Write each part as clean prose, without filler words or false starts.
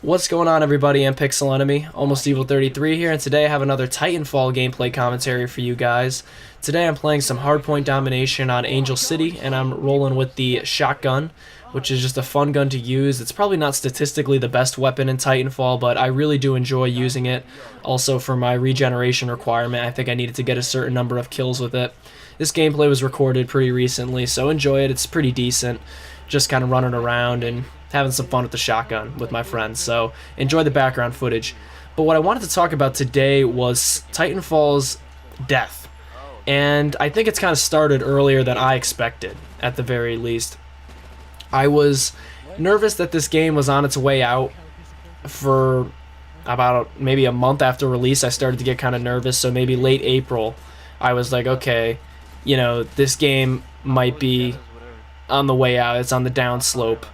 What's going on, everybody? I'm Pixel Enemy, Almost Evil 33 here, and today I have another Titanfall gameplay commentary for you guys. Today I'm playing some hardpoint domination on Angel City, and I'm rolling with the shotgun, which is just a fun gun to use. It's probably not statistically the best weapon in Titanfall, but I really do enjoy using it. Also, for my regeneration requirement, I think I needed to get a certain number of kills with it. This gameplay was recorded pretty recently, so enjoy it. It's pretty decent. Just kind of running around and having some fun with the shotgun with my friends, so enjoy the background footage. But what I wanted to talk about today was Titanfall's death, and I think it's kind of started earlier than I expected, at the very least. I was nervous that this game was on its way out. For about maybe a month after release, I started to get kind of nervous, so maybe late April, I was like, okay, you know, this game might be on the way out, it's on the downslope.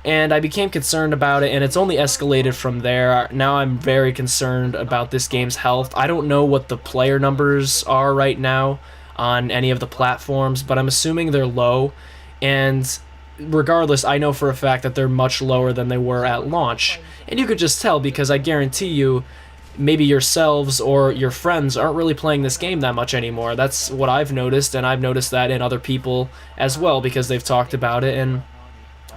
And I became concerned about it, and it's only escalated from there. Now I'm very concerned about this game's health. I don't know what the player numbers are right now on any of the platforms, but I'm assuming they're low. And regardless, I know for a fact that they're much lower than they were at launch. And you could just tell, because I guarantee you, maybe yourselves or your friends aren't really playing this game that much anymore. That's what I've noticed, and I've noticed that in other people as well, because they've talked about it, and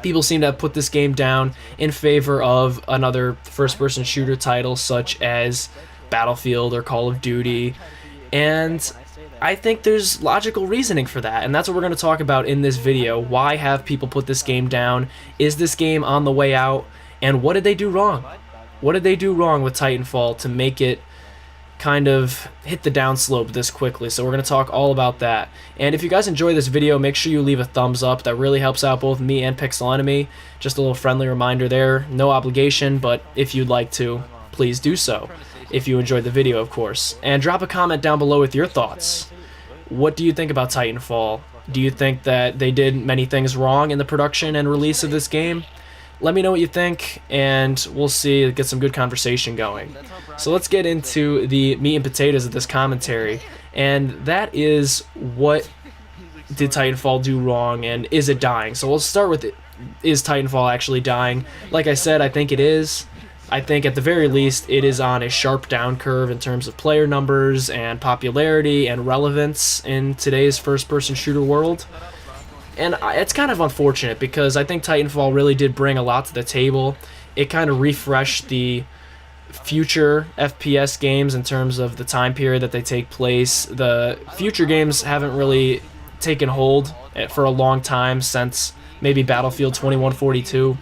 people seem to have put this game down in favor of another first-person shooter title such as Battlefield or Call of Duty, and I think there's logical reasoning for that, and that's what we're going to talk about in this video. Why have people put this game down? Is this game on the way out? And what did they do wrong? What did they do wrong with Titanfall to make it kind of hit the downslope this quickly? So we're going to talk all about that. And if you guys enjoy this video, make sure you leave a thumbs up. That really helps out both me and Pixel Enemy. Just a little friendly reminder there. No obligation, but if you'd like to, please do so. If you enjoyed the video, of course. And drop a comment down below with your thoughts. What do you think about Titanfall? Do you think that they did many things wrong in the production and release of this game? Let me know what you think, and we'll see, get some good conversation going. So let's get into the meat and potatoes of this commentary, and that is, what did Titanfall do wrong, and is it dying? So we'll start with it. Is Titanfall actually dying? Like I said, I think it is. I think at the very least it is on a sharp down curve in terms of player numbers and popularity and relevance in today's first-person shooter world. And it's kind of unfortunate, because I think Titanfall really did bring a lot to the table. It kind of refreshed the future FPS games in terms of the time period that they take place. The future games haven't really taken hold for a long time, since maybe Battlefield 2142.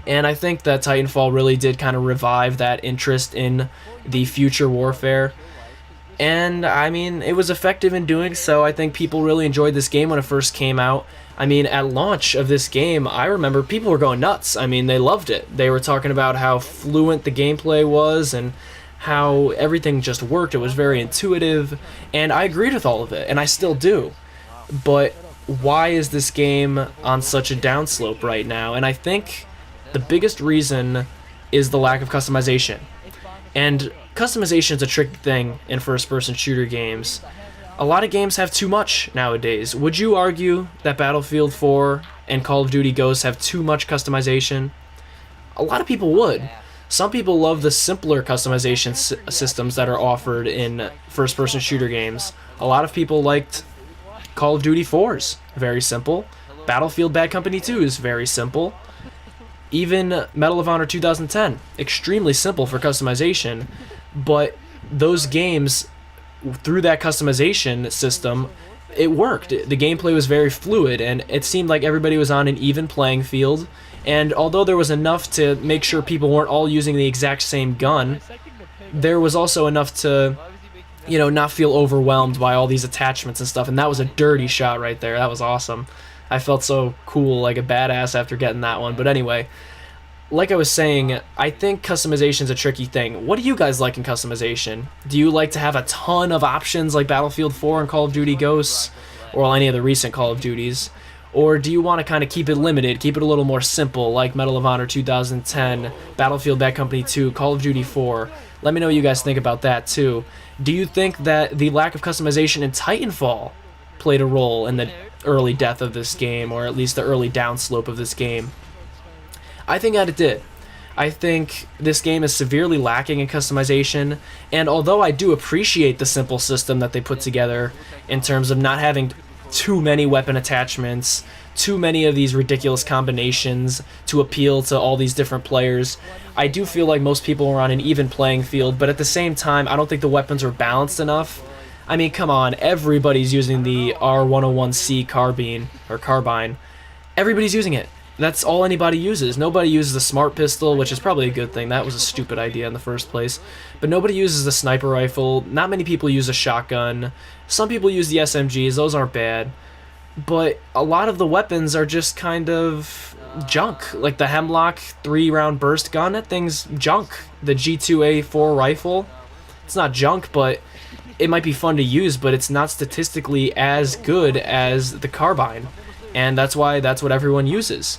And I think that Titanfall really did kind of revive that interest in the future warfare. And, I mean, it was effective in doing so. I think people really enjoyed this game when it first came out. I mean, at launch of this game, I remember people were going nuts. I mean, they loved it. They were talking about how fluent the gameplay was and how everything just worked. It was very intuitive, and I agreed with all of it, and I still do. But why is this game on such a downslope right now? And I think the biggest reason is the lack of customization. And customization is a tricky thing in first-person shooter games. A lot of games have too much nowadays. Would you argue that Battlefield 4 and Call of Duty Ghosts have too much customization? A lot of people would. Some people love the simpler customization systems that are offered in first-person shooter games. A lot of people liked Call of Duty 4's, very simple. Battlefield Bad Company 2 is very simple. Even Medal of Honor 2010, extremely simple for customization, but those games, through that customization system, it worked. The gameplay was very fluid, and it seemed like everybody was on an even playing field, and although there was enough to make sure people weren't all using the exact same gun, there was also enough to, you know, not feel overwhelmed by all these attachments and stuff, and that was a dirty shot right there. That was awesome. I felt so cool, like a badass after getting that one. But anyway, like I was saying, I think customization is a tricky thing. What do you guys like in customization? Do you like to have a ton of options like Battlefield 4 and Call of Duty Ghosts, or any of the recent Call of Duties? Or do you want to kind of keep it limited, keep it a little more simple, like Medal of Honor 2010, Battlefield Bad Company 2, Call of Duty 4? Let me know what you guys think about that too. Do you think that the lack of customization in Titanfall played a role in the early death of this game, or at least the early downslope of this game? I think that it did. I think this game is severely lacking in customization, and although I do appreciate the simple system that they put together in terms of not having too many weapon attachments, too many of these ridiculous combinations to appeal to all these different players, I do feel like most people are on an even playing field, but at the same time, I don't think the weapons are balanced enough. I mean, come on, everybody's using the R101C carbine. Everybody's using it. That's all anybody uses. Nobody uses the smart pistol, which is probably a good thing. That was a stupid idea in the first place. But nobody uses the sniper rifle. Not many people use a shotgun. Some people use the SMGs. Those aren't bad. But a lot of the weapons are just kind of junk. Like the Hemlock 3-round burst gun, that thing's junk. The G2A4 rifle, it's not junk, but it might be fun to use, but it's not statistically as good as the carbine. And that's why that's what everyone uses.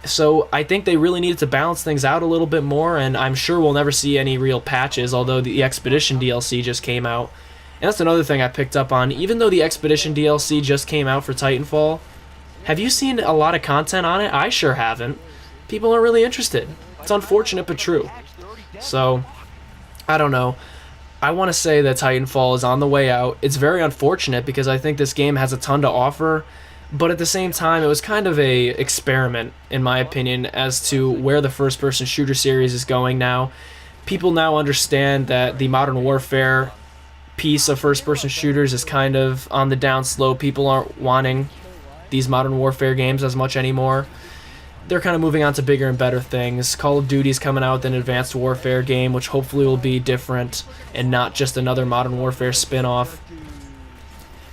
So I think they really needed to balance things out a little bit more, and I'm sure we'll never see any real patches, although the Expedition DLC just came out. And that's another thing I picked up on. Even though the Expedition DLC just came out for Titanfall, have you seen a lot of content on it? I sure haven't. People aren't really interested. It's unfortunate but true. So, I don't know. I want to say that Titanfall is on the way out. It's very unfortunate because I think this game has a ton to offer, but at the same time, it was kind of a experiment, in my opinion, as to where the first-person shooter series is going now. People now understand that the Modern Warfare piece of first-person shooters is kind of on the down slope. People aren't wanting these Modern Warfare games as much anymore. They're kind of moving on to bigger and better things. Call of Duty's coming out with an Advanced Warfare game, which hopefully will be different and not just another Modern Warfare spin-off.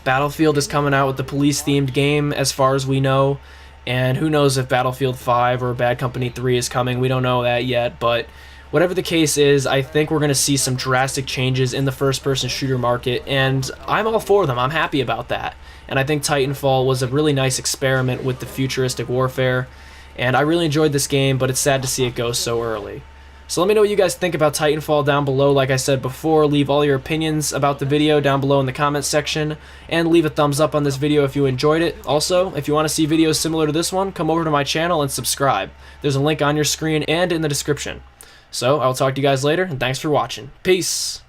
Battlefield is coming out with the police-themed game, as far as we know, and who knows if Battlefield 5 or Bad Company 3 is coming. We don't know that yet, but whatever the case is, I think we're going to see some drastic changes in the first-person shooter market, and I'm all for them. I'm happy about that. And I think Titanfall was a really nice experiment with the futuristic warfare, and I really enjoyed this game, but it's sad to see it go so early. So let me know what you guys think about Titanfall down below. Like I said before, leave all your opinions about the video down below in the comments section, and leave a thumbs up on this video if you enjoyed it. Also, if you want to see videos similar to this one, come over to my channel and subscribe. There's a link on your screen and in the description. So, I'll talk to you guys later, and thanks for watching. Peace!